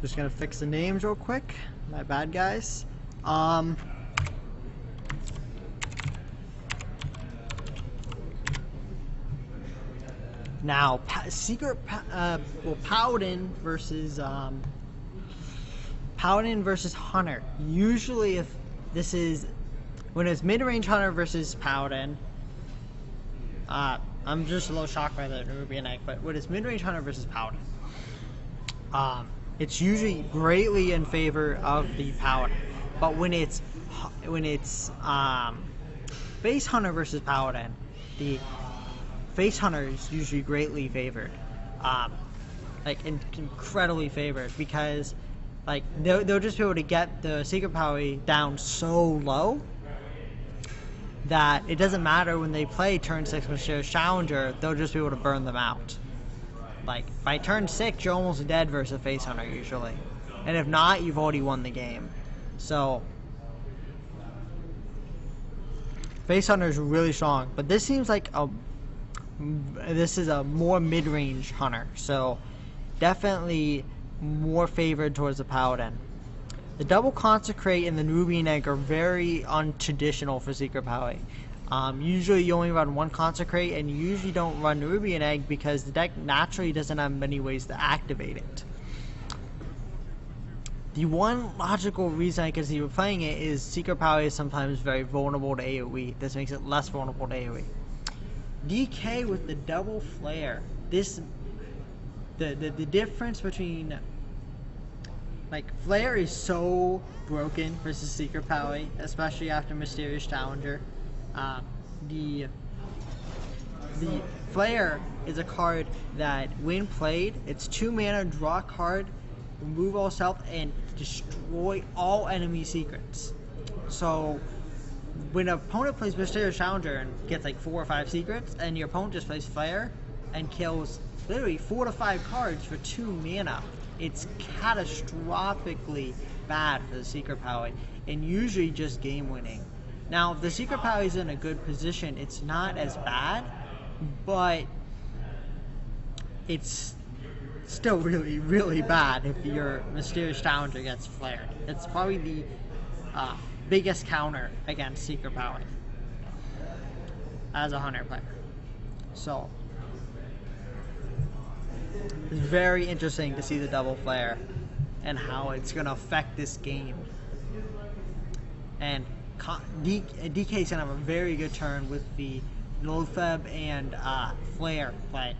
Just gonna fix the names real quick. My bad, guys. Now, Paladin versus Hunter. Usually, if this is when it's mid-range Hunter versus Paladin, I'm just a little shocked by the Ruby and Egg. But when it's mid-range Hunter versus Paladin, it's usually greatly in favor of the Paladin. But when it's base Hunter versus Paladin, the face Hunter is usually greatly favored, like incredibly favored, because like they'll just be able to get the secret power down so low that it doesn't matter when they play turn 6 Mysterious Challenger, they'll just be able to burn them out. Like by turn 6, you're almost dead versus a face Hunter usually, and if not, you've already won the game. So face Hunter is really strong, but this seems like this is a more mid-range Hunter, so definitely more favored towards the Paladin. The double Consecrate and the Ruby and Egg are very untraditional for Secret Power. Usually you only run one Consecrate, and you usually don't run Ruby and Egg because the deck naturally doesn't have many ways to activate it. The one logical reason I can see you playing it is Secret Power is sometimes very vulnerable to AoE. This makes it less vulnerable to AoE. Dkay with the double flare. The difference between, like, flare is so broken versus secret power, especially after Mysterious Challenger. The flare is a card that, when played, it's 2 mana, draw a card, remove all stealth, and destroy all enemy secrets. So when an opponent plays Mysterious Challenger and gets like 4 or 5 secrets, and your opponent just plays Flare and kills literally 4 to 5 cards for 2 mana, it's catastrophically bad for the secret power, and usually just game winning. Now, if the secret power is in a good position, it's not as bad, but it's still really, really bad if your Mysterious Challenger gets flared. It's probably the biggest counter against secret power as a Hunter player. So it's very interesting to see the double flare and how it's going to affect this game. And Dkay's going to have a very good turn with the Loatheb and flare play.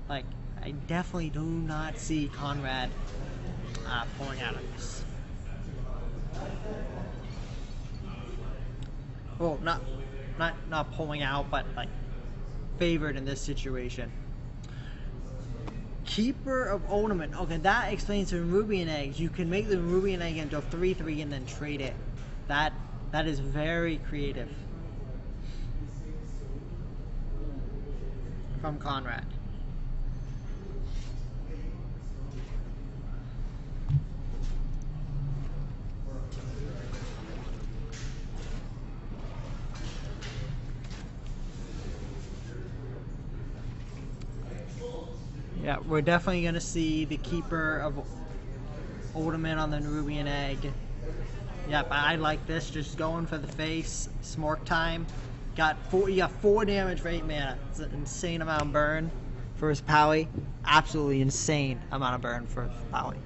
Like, I definitely do not see Conrad pulling out of this. Well, not pulling out, but like favored in this situation. Keeper of Ornament. Okay, that explains the Ruby and Eggs. You can make the Ruby and Egg into a 3/3 and then trade it. That is very creative from Conrad. Yeah, we're definitely going to see the Keeper of Ornament on the Ruby and Egg. Yep, I like this. Just going for the face. Smork time. You got 4 damage for 8 mana. It's an insane amount of burn for his Paly. Absolutely insane amount of burn for Paly.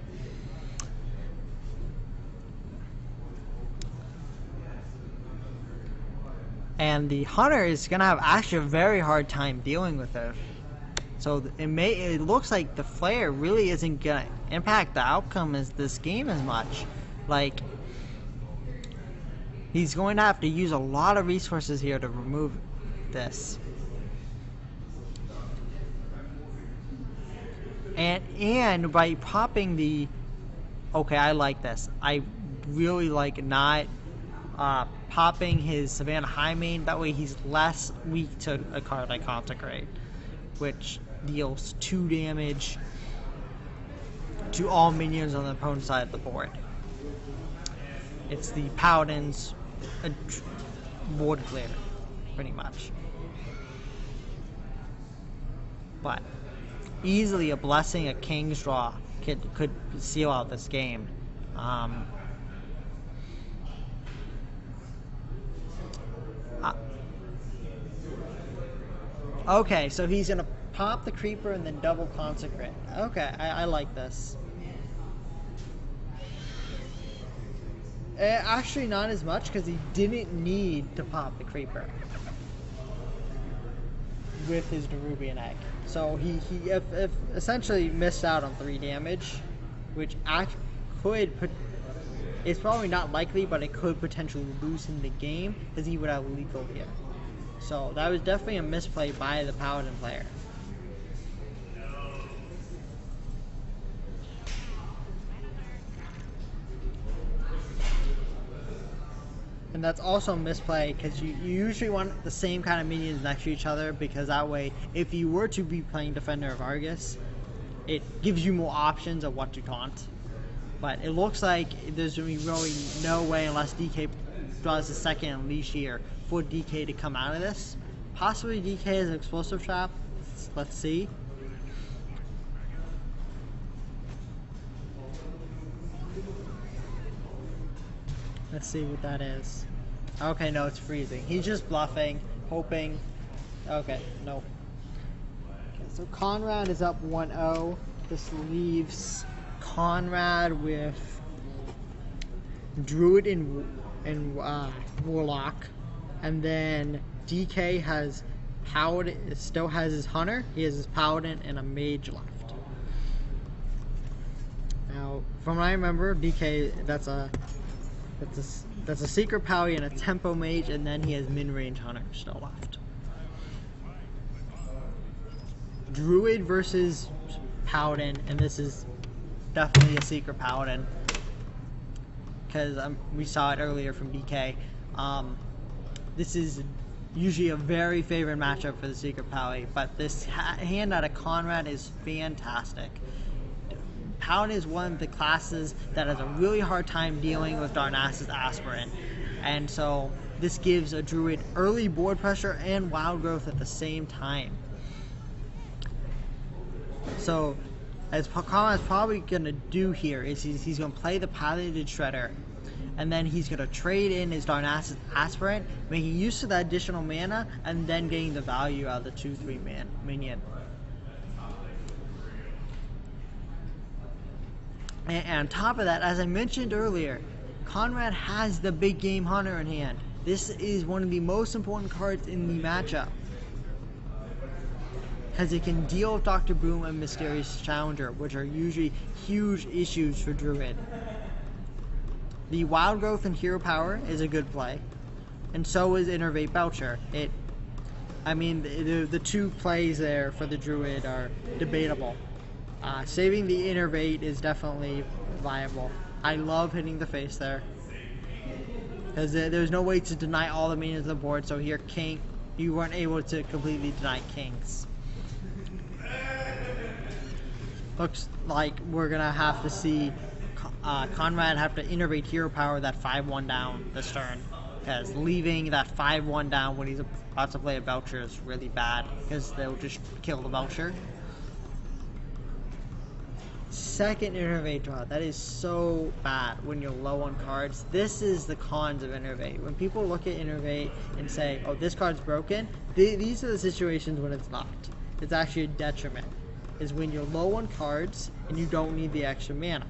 And the Hunter is going to have actually a very hard time dealing with it. So it looks like the flare really isn't gonna impact the outcome of this game as much. Like, he's going to have to use a lot of resources here to remove this. And by popping the, okay, I like this. I really like not popping his Savannah Highmane. That way he's less weak to a card like Consecrate, which deals 2 damage to all minions on the opponent's side of the board. It's the Paladin's board clear, pretty much. But easily a Blessing, a King's Draw, could seal out this game. Okay, so he's gonna pop the creeper and then double consecrate. Okay, I like this. Actually, not as much because he didn't need to pop the creeper with his Nerubian egg. So he essentially missed out on 3 damage, which could put. It's probably not likely, but it could potentially lose him the game because he would have lethal here. So that was definitely a misplay by the Paladin player. And that's also a misplay because you usually want the same kind of minions next to each other, because that way, if you were to be playing Defender of Argus, it gives you more options of what to taunt. But it looks like there's really no way, unless Dkay does a second Unleash here, for Dkay to come out of this. Possibly Dkay is an explosive trap. Let's see. Let's see what that is. Okay, no, it's freezing. He's just bluffing, hoping. Okay, no. Okay, so Conrad is up 1-0. This leaves Conrad with Druid and Warlock, and then Dkay has Paladin. Still has his Hunter. He has his Paladin and a Mage left. Now, from what I remember, Dkay that's a Secret Paly and a Tempo Mage, and then he has mid-range Hunter still left. Druid versus Paladin, and this is definitely a Secret Paladin because we saw it earlier from Dkay. This is usually a very favorite matchup for the Secret Paly, but this hand out of Conrad is fantastic. Paladin is one of the classes that has a really hard time dealing with Darnassus Aspirant, and so this gives a Druid early board pressure and wild growth at the same time. So as Conrad's probably going to do here is he's going to play the Paladin Shredder, and then he's going to trade in his Darnassus Aspirant, making use of that additional mana, and then getting the value out of the 2/3 minion. And on top of that, as I mentioned earlier, Conrad has the big game Hunter in hand. This is one of the most important cards in the matchup, because it can deal with Dr. Boom and Mysterious Challenger, which are usually huge issues for Druid. The Wild Growth and Hero Power is a good play, and so is Innervate Belcher. The 2 plays there for the Druid are debatable. Saving the Innervate is definitely viable. I love hitting the face there, because there's no way to deny all the minions on the board, so here King, you weren't able to completely deny Kings. Looks like we're gonna have to see Conrad have to Innervate Hero Power that 5/1 down this turn, because leaving that 5/1 down when he's about to play a Belcher is really bad, because they'll just kill the Belcher. Second Innervate draw, that is so bad when you're low on cards. This is the cons of Innervate. When people look at Innervate and say, oh, this card's broken, these are the situations when it's not. It's actually a detriment, is when you're low on cards and you don't need the extra mana.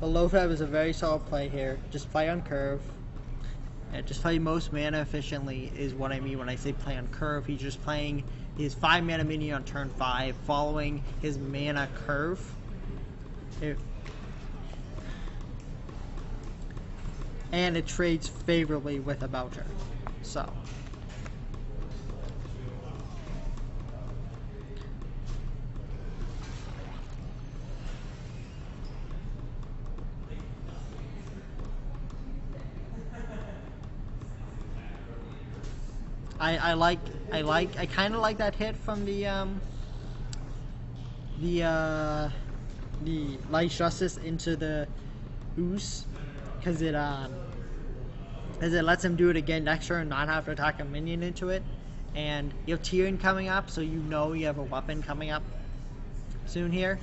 The Loatheb is a very solid play here. Just play on curve. Just play most mana efficiently is what I mean when I say play on curve. He's just playing his 5 mana minion on turn 5, following his mana curve. And it trades favorably with a Belcher. So. I kind of like that hit from the Light Justice into the Ooze, because it Because it lets him do it again next turn and not have to attack a minion into it. And you have Tyrion coming up, so you know you have a weapon coming up soon here.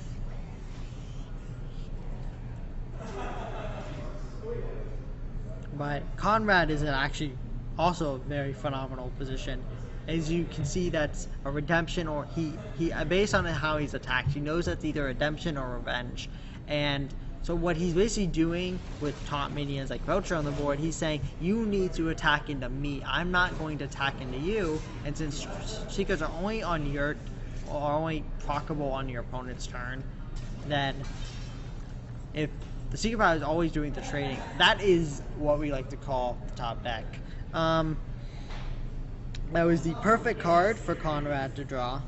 But Conrad is actually also a very phenomenal position. As you can see, that's a redemption, or he based on how he's attacked, he knows that's either redemption or revenge. And so what he's basically doing with top minions like Vulture on the board, he's saying, you need to attack into me. I'm not going to attack into you. And since secrets are only on your, or only proccable on your opponent's turn, then if the secret power is always doing the trading, that is what we like to call the top deck. That was the perfect card for Conrad to draw.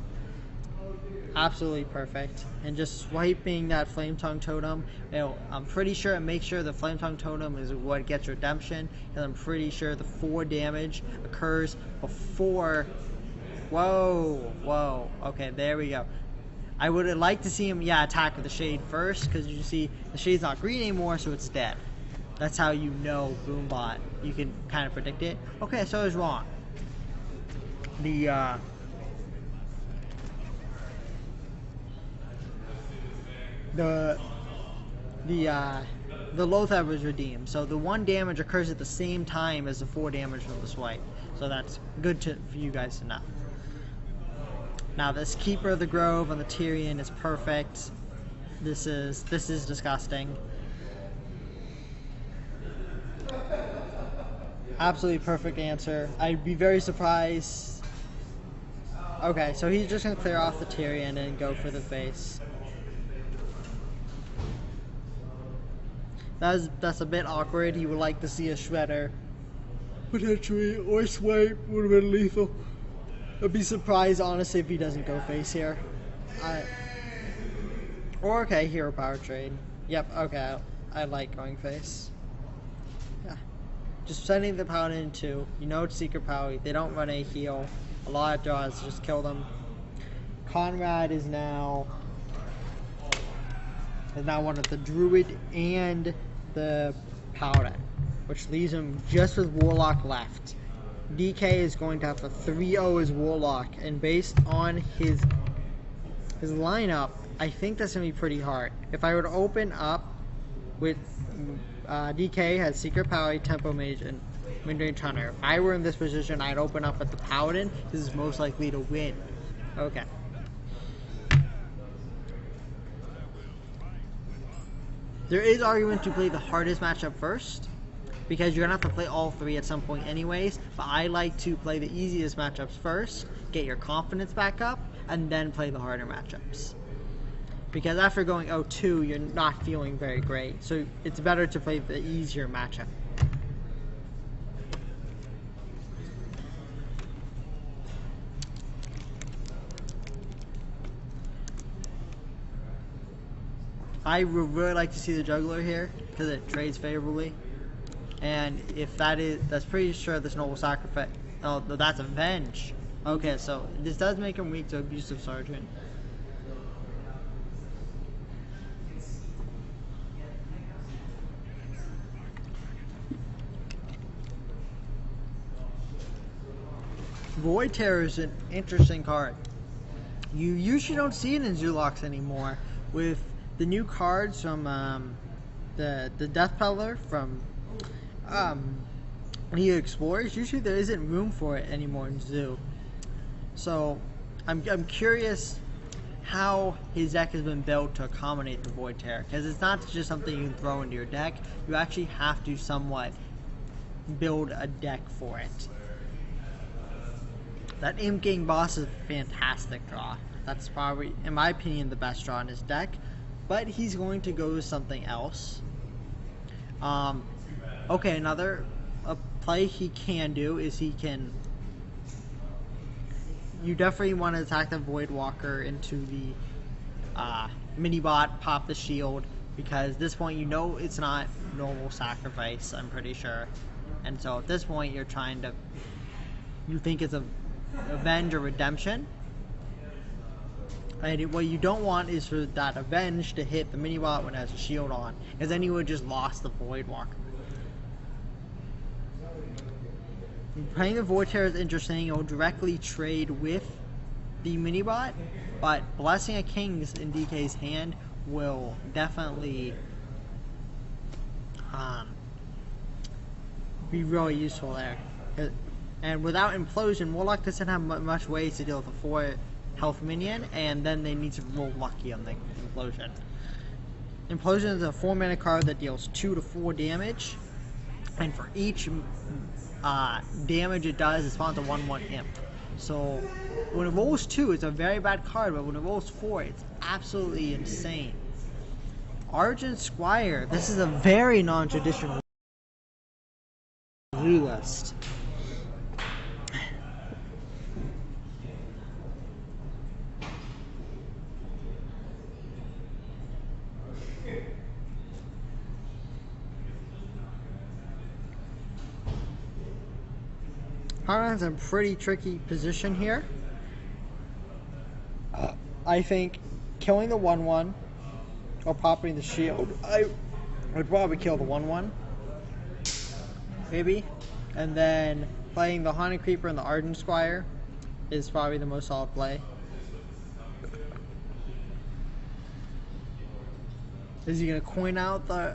Absolutely perfect. And just swiping that Flame Tongue Totem, I'm pretty sure, and make sure the Flame Tongue Totem is what gets redemption, and I'm pretty sure the 4 damage occurs before. Whoa, okay, there we go. I would have liked to see him, attack with the Shade first, because you see the Shade's not green anymore, so it's dead. That's how you know Boombot. You can kind of predict it. Okay, so I was wrong. The Lothar was redeemed, so the 1 damage occurs at the same time as the 4 damage from the swipe. So that's good for you guys to know. Now this Keeper of the Grove on the Tyrion is perfect. This is disgusting. Absolutely perfect answer. I'd be very surprised. Okay, so he's just gonna clear off the Tyrion and go for the face. That's a bit awkward. He would like to see a Shredder, potentially, or Swipe would have been lethal. I'd be surprised, honestly, if he doesn't go face here. Or okay, Hero Power Trade. Yep, okay, I like going face. Yeah, just sending the Paladin in 2. You know it's Secret Power. They don't run a heal. A lot of draws, just kill them. Conrad is now one of the Druid and the Paladin, which leaves him just with Warlock left. Dkay is going to have to 3-0 his Warlock, and based on his lineup, I think that's going to be pretty hard. If I were to open up with Dkay has Secret Power, Tempo Mage, and Mid-Range Hunter. If I were in this position, I'd open up with the Paladin. This is most likely to win. Okay. There is argument to play the hardest matchup first, because you're going to have to play all 3 at some point anyways, but I like to play the easiest matchups first, get your confidence back up, and then play the harder matchups. Because after going 0-2, you're not feeling very great, so it's better to play the easier matchup. I would really like to see the Juggler here, because it trades favorably. And if that's pretty sure this Noble Sacrifice. Oh, that's Avenge. Okay, so this does make him weak to Abusive Sergeant. Void Terror is an interesting card. You usually don't see it in Zulux anymore. With the new cards from the Death Peddler from Neo Explorers, usually there isn't room for it anymore in Zoo. So I'm curious how his deck has been built to accommodate the Void Terror, because it's not just something you can throw into your deck. You actually have to somewhat build a deck for it. That Imp Gang boss is a fantastic draw. That's probably, in my opinion, the best draw in his deck. But he's going to go with something else. Okay, another play he can do is you definitely want to attack the Void Walker into the mini-bot, pop the shield, because at this point you know it's not Noble Sacrifice, I'm pretty sure. And so at this point you think it's a Avenge or Redemption. And what you don't want is for that Avenge to hit the mini-bot when it has a shield on, because then you would just lost the Void Walker. Playing the Void Terror is interesting. It will directly trade with the Minibot, but Blessing of Kings in Dkay's hand will definitely be really useful there. And without Implosion, Warlock doesn't have much ways to deal with a 4 health minion, and then they need to roll lucky on the Implosion. Implosion is a 4 mana card that deals 2 to 4 damage, and for each damage it does, it spawns a 1/1 imp. So when it rolls 2, it's a very bad card, but when it rolls 4, it's absolutely insane. Argent Squire, this is a very non-traditional blue list. Conrad's in a pretty tricky position here. I think killing the 1/1 or popping the shield, I would probably kill the 1/1. Maybe. And then playing the Haunted Creeper and the Ardent Squire is probably the most solid play. Is he going to coin out the...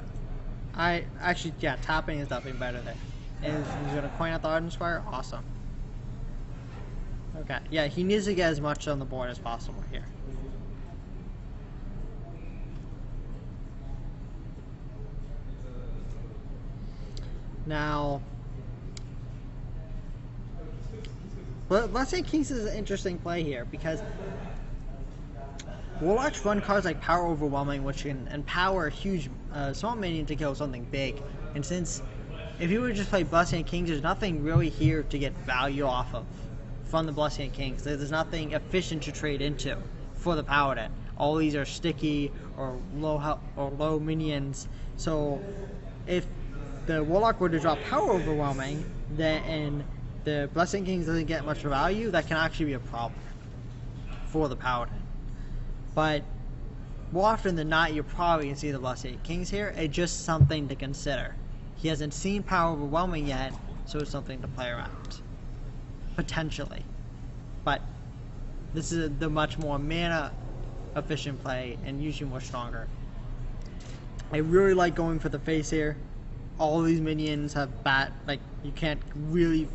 yeah, tapping is definitely better there. And he's going to coin out the Ardent Squire? Awesome. Okay, yeah, he needs to get as much on the board as possible here. Now, Blessing Kings is an interesting play here because Warlocks run cards like Power Overwhelming, which can empower a huge small minion to kill something big. And since if you would just play Blessing Kings, there's nothing really here to get value off of from the Blessing Kings. There's nothing efficient to trade into for the Paladin. All these are sticky or low minions. So if the Warlock were to drop Power Overwhelming, then the Blessing Kings doesn't get much value, that can actually be a problem for the Paladin. But more often than not, you're probably going to see the Blessing Kings here. It's just something to consider. He hasn't seen Power Overwhelming yet, so it's something to play around. Potentially. But this is the much more mana efficient play and usually more stronger. I really like going for the face here. All these minions have you can't really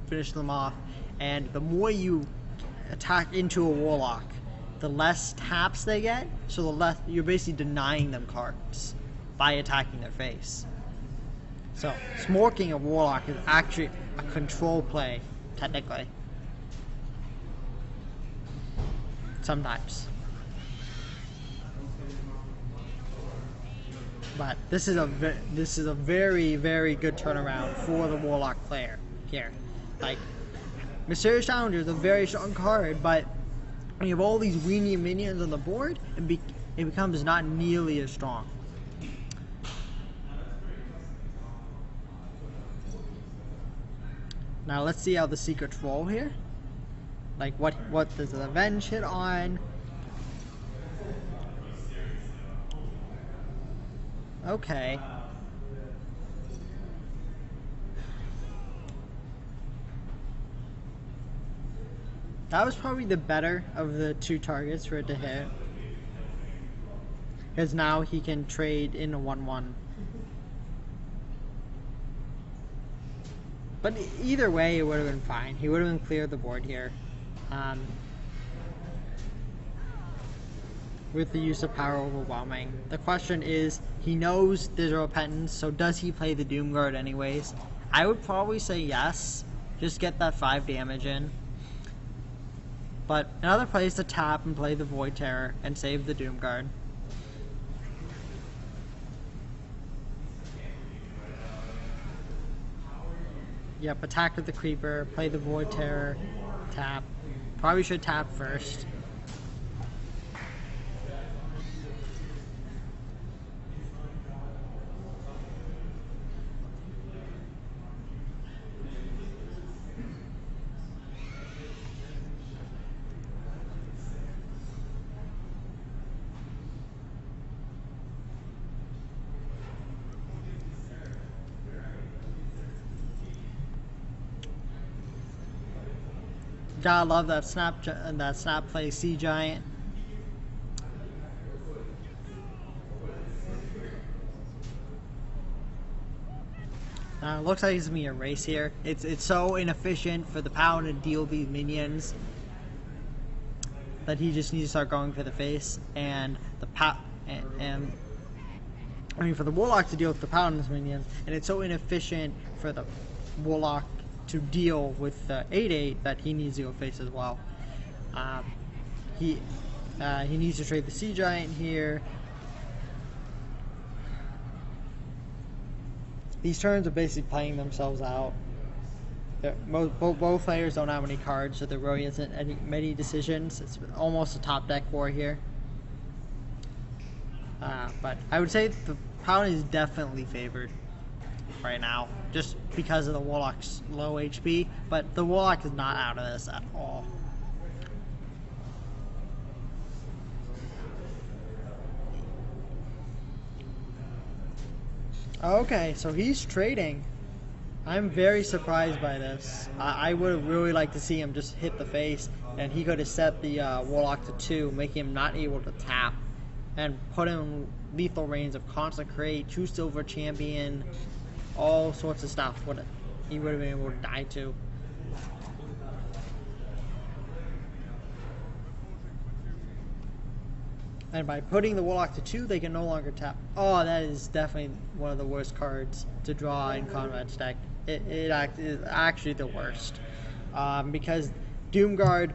finish them off, and the more you attack into a Warlock, the less taps they get, so the less you're basically denying them cards by attacking their face. So smorking a Warlock is actually a control play, technically. Sometimes. But this is a very, very good turnaround for the Warlock player here. Like, Mysterious Challenger is a very strong card, but when you have all these weenie minions on the board, it becomes not nearly as strong. Now let's see how the secrets roll here. Like what does the Avenge hit on? Okay. That was probably the better of the two targets for it to hit. Because now he can trade in a 1/1. But either way, it would have been fine. He would have been clear of the board here. With the use of Power Overwhelming. The question is, he knows there's a Repentance, so does he play the Doomguard anyways? I would probably say yes. Just get that 5 damage in. But another play is to tap and play the Void Terror and save the Doomguard. Yep, attack with the Creeper, play the Void Terror, tap. Probably should tap first. Gotta love that snap play Sea Giant. Looks like it's gonna be a race here. It's so inefficient for the Paladin to deal these minions that he just needs to start going for the face, and for the Warlock to deal with the Paladin's minions, and it's so inefficient for the Warlock to deal with the 8/8 that he needs to go face as well. He needs to trade the Sea Giant here. These turns are basically playing themselves out. Both players don't have any cards, so there really isn't many decisions. It's almost a top deck war here. But I would say the Paladin is definitely favored right now, just because of the Warlock's low HP, but the Warlock is not out of this at all. Okay, so he's trading. I'm very surprised by this. I would have really liked to see him just hit the face, and he could have set the Warlock to 2, making him not able to tap, and put him in lethal range of Consecrate, True Silver Champion, all sorts of stuff he would have been able to die to. And by putting the Warlock to 2, they can no longer tap. Oh, that is definitely one of the worst cards to draw in Conrad's deck. It is actually the worst. Because Doomguard,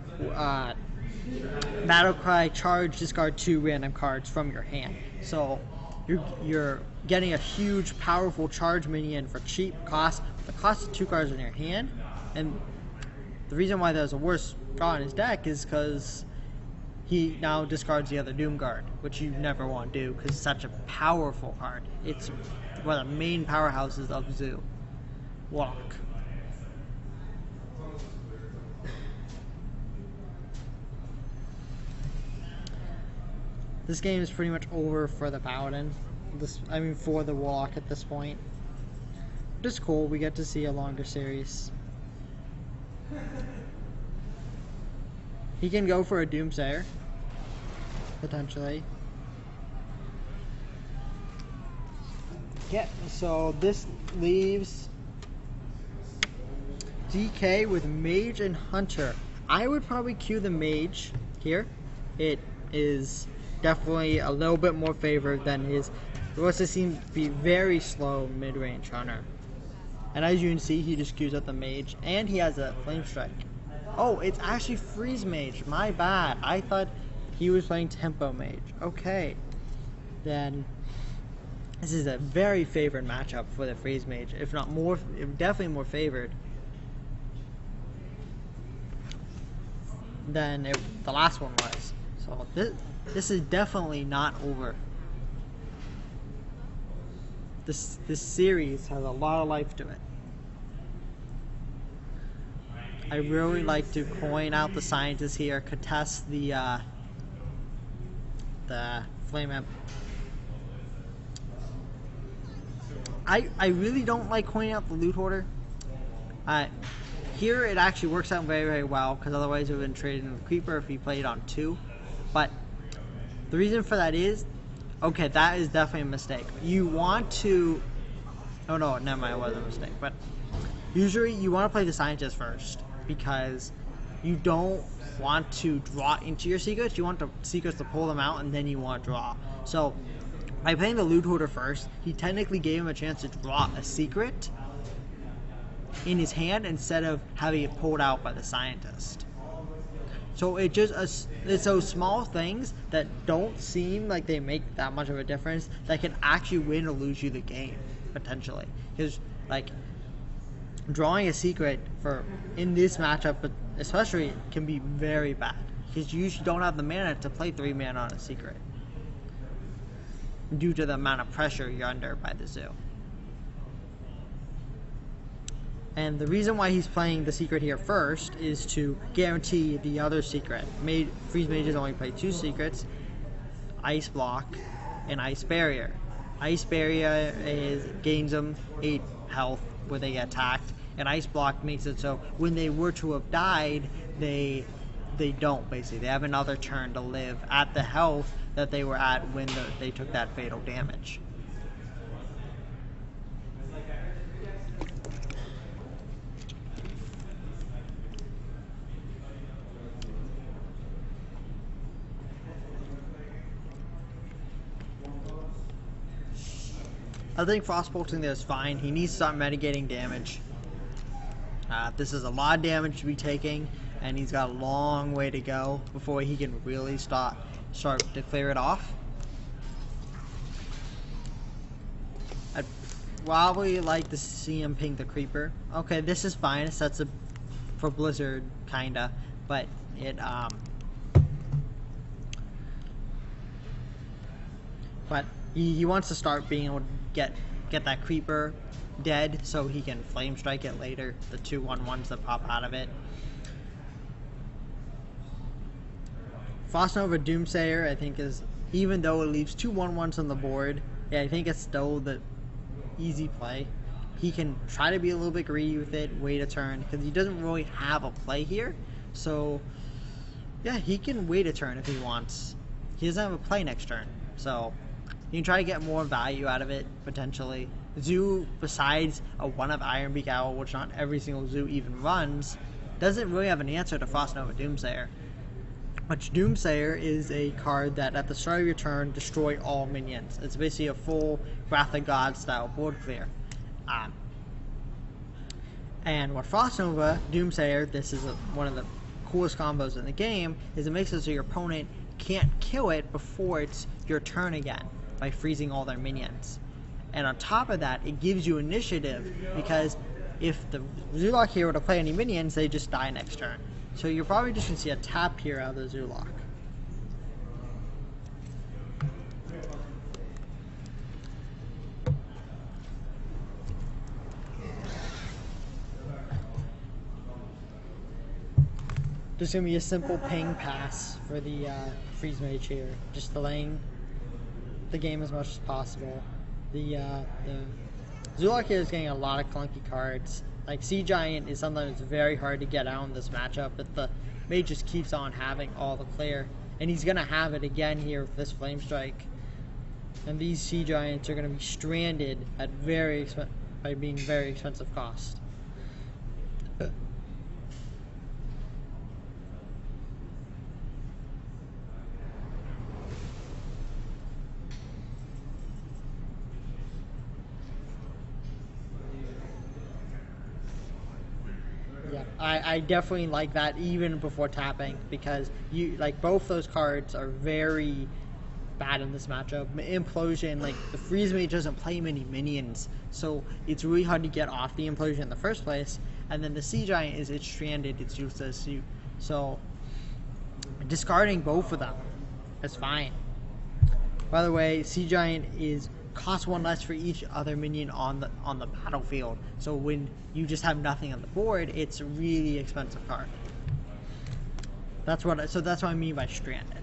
Battlecry, charge, discard 2 random cards from your hand. So you're getting a huge, powerful charge minion for cheap cost. The cost of 2 cards in your hand. And the reason why there's a worse draw in his deck is because he now discards the other Doomguard, which you never want to do because it's such a powerful card. It's one of the main powerhouses of Zoo. Warlock. This game is pretty much over for the Paladin. For the Warlock at this point. But it's cool, we get to see a longer series. He can go for a Doomsayer, potentially. Yeah, so this leaves Dkay with Mage and Hunter. I would probably queue the Mage here. It is definitely a little bit more favored than his, what's it seems to be very slow mid-range Hunter. And as you can see, he just queues up the Mage, and he has a Flame Strike. Oh, it's actually Freeze Mage. My bad. I thought he was playing Tempo Mage. Okay. Then this is a very favored matchup for the Freeze Mage. If not more, definitely more favored than the last one was. So this is definitely not over. This series has a lot of life to it. I really like to point out the scientists here, contest the Flame Imp. I really don't like pointing out the Loot Hoarder. Here it actually works out very, very well, because otherwise it would have been traded in the Creeper if he played on 2. But the reason for that is, okay, that is definitely a mistake. You want to, oh no, never mind, it wasn't a mistake. But usually you want to play the Scientist first, because you don't want to draw into your secrets. You want the secrets to pull them out, and then you want to draw. So by playing the Loot Hoarder first, he technically gave him a chance to draw a secret in his hand instead of having it pulled out by the Scientist. So it's those small things that don't seem like they make that much of a difference that can actually win or lose you the game, potentially. Because, like, drawing a secret in this matchup, but especially, can be very bad. Because you usually don't have the mana to play 3 mana on a secret, due to the amount of pressure you're under by the Zoo. And the reason why he's playing the secret here first is to guarantee the other secret. Freeze Mages only play 2 secrets, Ice Block and Ice Barrier. Ice Barrier gains them 8 health when they get attacked, and Ice Block makes it so when they were to have died, they don't, basically. They have another turn to live at the health that they were at when they took that fatal damage. I think Frostbolting there is fine. He needs to start mitigating damage. This is a lot of damage to be taking, and he's got a long way to go before he can really start to clear it off. I'd probably like to see him ping the creeper. Okay, this is fine. It sets up for Blizzard, kinda, but it but he wants to start being able to get that creeper dead so he can flame strike it later, the 2/1/1s that pop out of it. Frostnova Doomsayer, I think, is, even though it leaves 2/1/1s on the board, yeah, I think it's still the easy play. He can try to be a little bit greedy with it, wait a turn, because he doesn't really have a play here. So yeah, he can wait a turn if he wants. He doesn't have a play next turn, so you can try to get more value out of it, potentially. Zoo, besides a 1 of Ironbeak Owl, which not every single zoo even runs, doesn't really have an answer to Frostnova Doomsayer. Which Doomsayer is a card that at the start of your turn, destroy all minions. It's basically a full Wrath of God style board clear. And what Frostnova Doomsayer, this is one of the coolest combos in the game, is it makes it so your opponent can't kill it before it's your turn again, by freezing all their minions. And on top of that, it gives you initiative, because if the Zoolock here were to play any minions, they just die next turn. So you're probably just going to see a tap here out of the Zoolock. Just going to be a simple ping pass for the Freeze Mage here, just delaying the game as much as possible. The Zoolock here is getting a lot of clunky cards. Like Sea Giant is sometimes very hard to get out in this matchup, but the Mage just keeps on having all the clear, and he's gonna have it again here with this Flame Strike. And these Sea Giants are gonna be stranded at by being very expensive cost. Yeah, I definitely like that even before tapping, because both those cards are very bad in this matchup. Implosion, like the Freeze Mage doesn't play many minions, so it's really hard to get off the Implosion in the first place. And then the Sea Giant it's stranded, it's useless. So discarding both of them is fine. By the way, Sea Giant costs 1 less for each other minion on the battlefield. So when you just have nothing on the board, it's a really expensive card. That's what I mean by stranded.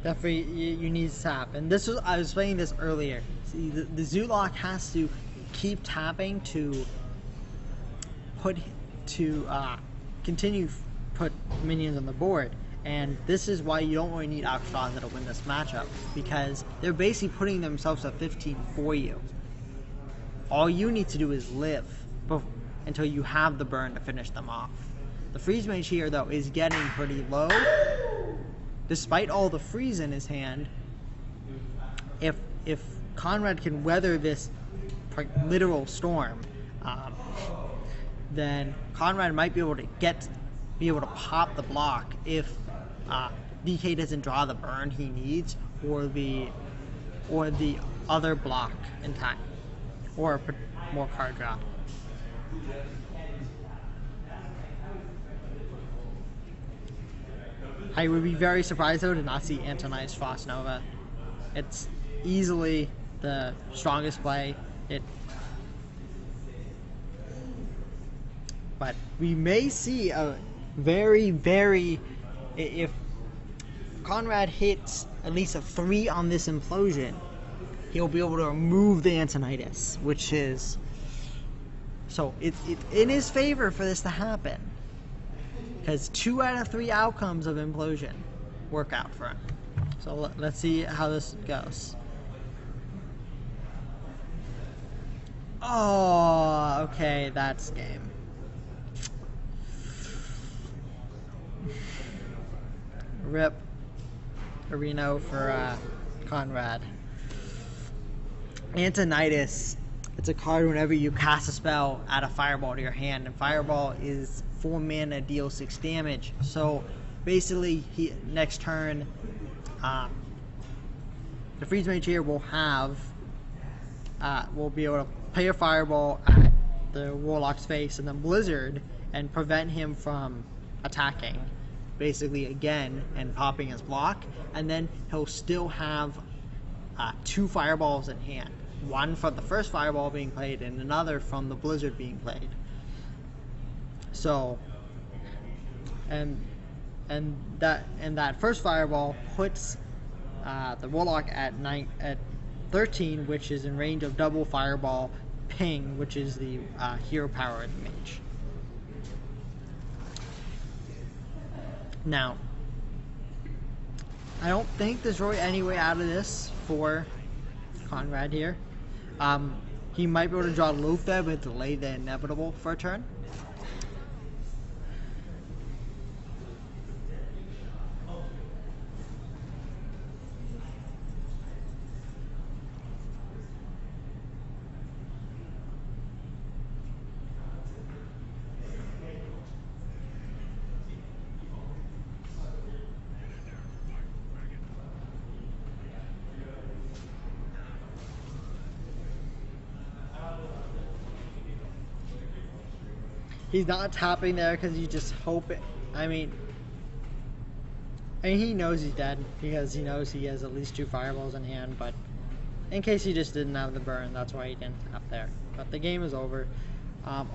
Definitely, you need to tap, and I was playing this earlier. See, the Zoolock has to keep tapping to continue put minions on the board, and this is why you don't really need Alcatraz to win this matchup, because they're basically putting themselves at 15 for you. All you need to do is live until you have the burn to finish them off. The Freeze Mage here, though, is getting pretty low. Despite all the freeze in his hand, if Conrad can weather this literal storm, then Conrad might be able to pop the block if Dkay doesn't draw the burn he needs, or the other block in time, or more card draw. I would be very surprised, though, to not see Antonize Frostnova. It's easily the strongest play. But we may see very, if Conrad hits at least a 3 on this implosion, he'll be able to remove the Antonidas, which is, so it's in his favor for this to happen, because 2 out of 3 outcomes of implosion work out for him. So let's see how this goes. Oh, okay, that's game. Rip Areno for Conrad. Antonidas, it's a card whenever you cast a spell, add a fireball to your hand, and fireball is 4 mana, deals 6 damage. So basically, next turn, the Freeze Mage here will be able to play a fireball at the Warlock's face and then Blizzard and prevent him from attacking, basically again, and popping his block, and then he'll still have 2 fireballs in hand. One from the first fireball being played and another from the Blizzard being played. So, and that first fireball puts the Warlock at 13, which is in range of double fireball ping, which is the hero power of the Mage. Now, I don't think there's really any way out of this for Conrad here. He might be able to draw Loatheb but delay the inevitable for a turn. He's not tapping there because you just hope it. I mean, he knows he's dead because he knows he has at least 2 fireballs in hand, but in case he just didn't have the burn, that's why he didn't tap there. But the game is over.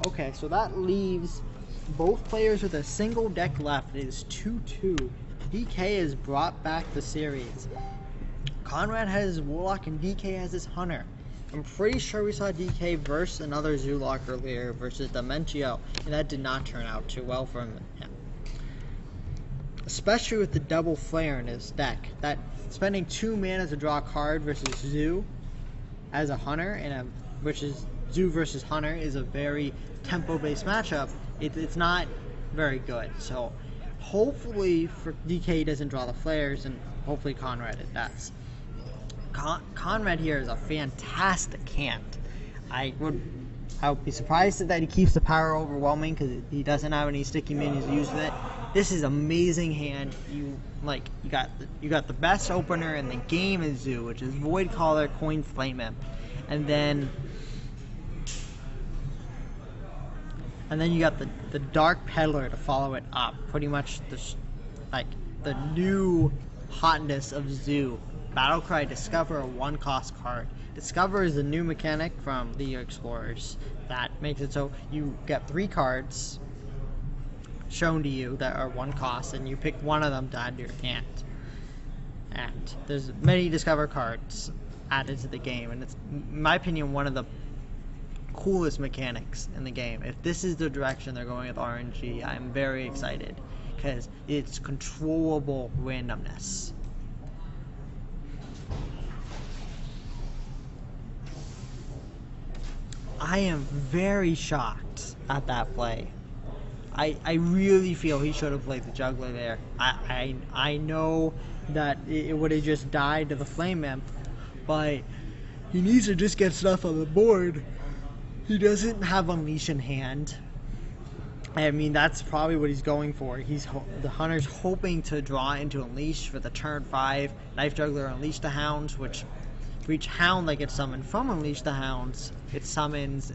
Okay, so that leaves both players with a single deck left. It is 2-2. Dkay has brought back the series. Conrad has his Warlock and Dkay has his Hunter. I'm pretty sure we saw Dkay versus another Zoolock earlier versus Dementio, and that did not turn out too well for him. Especially with the double flare in his deck. That spending 2 mana to draw a card versus Zoo as a Hunter, which is Zoo versus Hunter, is a very tempo-based matchup. It's not very good. So hopefully for Dkay doesn't draw the flares, and hopefully Conrad it does. Conrad here is a fantastic hand. I would be surprised that he keeps the power overwhelming because he doesn't have any sticky minions to use with it. This is amazing hand. You got the best opener in the game in Zoo, which is Void Caller, Coin Flame Imp, and then you got the Dark Peddler to follow it up. Pretty much the new hotness of Zoo. Battlecry Discover, a 1-cost card. Discover is a new mechanic from the Explorers that makes it so you get 3 cards shown to you that are 1 cost, and you pick one of them to add to your hand. And there's many Discover cards added to the game, and it's, in my opinion, one of the coolest mechanics in the game. If this is the direction they're going with RNG, I'm very excited because it's controllable randomness. I am very shocked at that play. I really feel he should have played the Juggler there. I know that it would have just died to the Flame Imp, but he needs to just get stuff on the board. He doesn't have Unleash in hand. I mean, that's probably what he's going for. The Hunter's hoping to draw into Unleash for the turn 5. Knife Juggler Unleash the Hounds, which for each Hound that gets summoned from Unleash the Hounds, it summons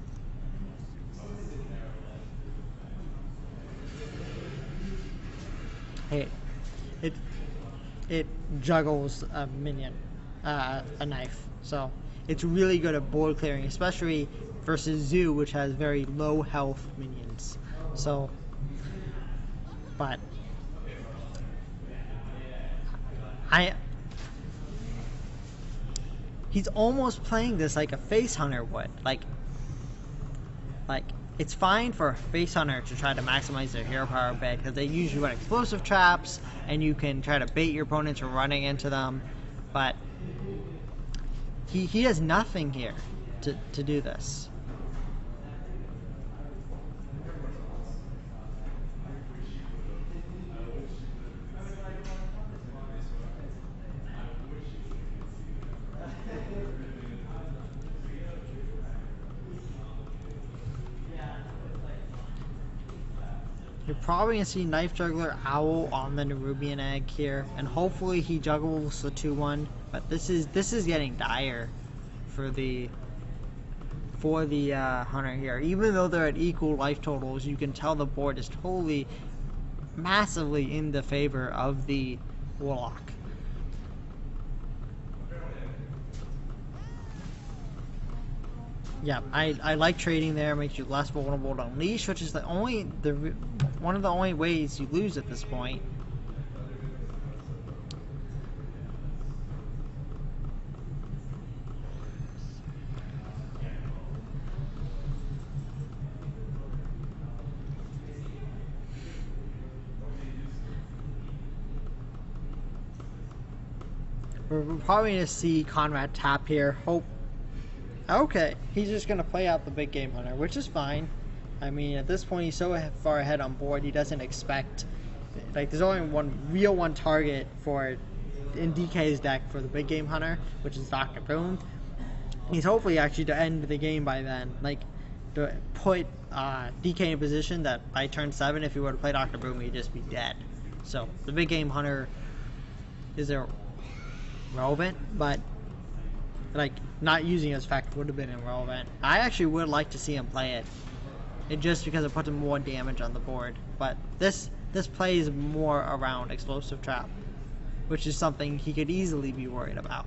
it juggles a minion, a knife. So it's really good at board clearing, especially versus Zoo, which has very low health minions. So But he's almost playing this like a face hunter would. Like it's fine for a face hunter to try to maximize their hero power a bit, because they usually run explosive traps and you can try to bait your opponents from running into them. But he has nothing here to do this. You're probably going to see Knife Juggler Owl on the Nerubian Egg here, and hopefully he juggles the 2-1, but this is getting dire for the Hunter here. Even though they're at equal life totals, you can tell the board is totally massively in the favor of the Warlock. Yeah, I like trading there. Makes you less vulnerable to Unleash, which is one of the only ways you lose at this point. We're probably going to see Conrad tap here. Okay, he's just going to play out the big game hunter, which is fine. I mean, at this point, he's so far ahead on board, he doesn't expect... Like, there's only one target in Dkay's deck for the big game hunter, which is Dr. Boom. He's hopefully actually to end the game by then. Like, to put Dkay in a position that by turn 7, if he were to play Dr. Boom, he'd just be dead. So, the big game hunter is irrelevant, but... like, not using his effect would have been irrelevant. I actually would like to see him play it just because it puts him more damage on the board. But this plays more around explosive trap, which is something he could easily be worried about.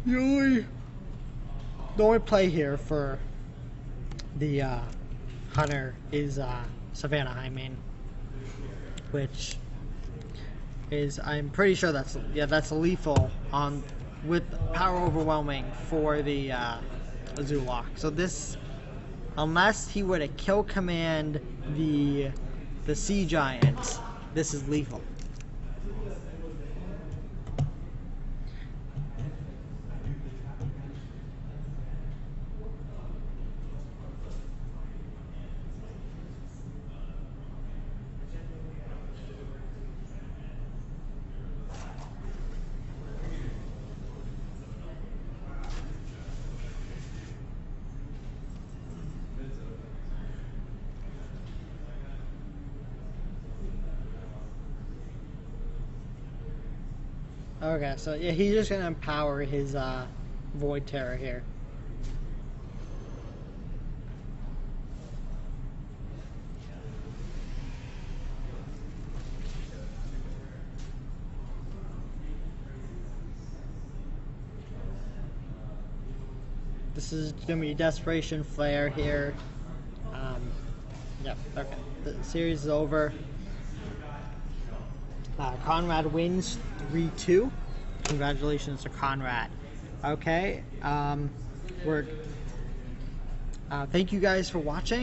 The only play here for the Hunter is Savannah Hyman, which is, I'm pretty sure that's lethal with power overwhelming for the Zulok. So this, unless he were to kill command the Sea Giant, this is lethal. Okay, so yeah, he's just gonna empower his Void Terror here. This is gonna be Desperation Flare here. Yep, okay. The series is over. Conrad wins 3-2. Congratulations to Conrad. Okay, thank you guys for watching.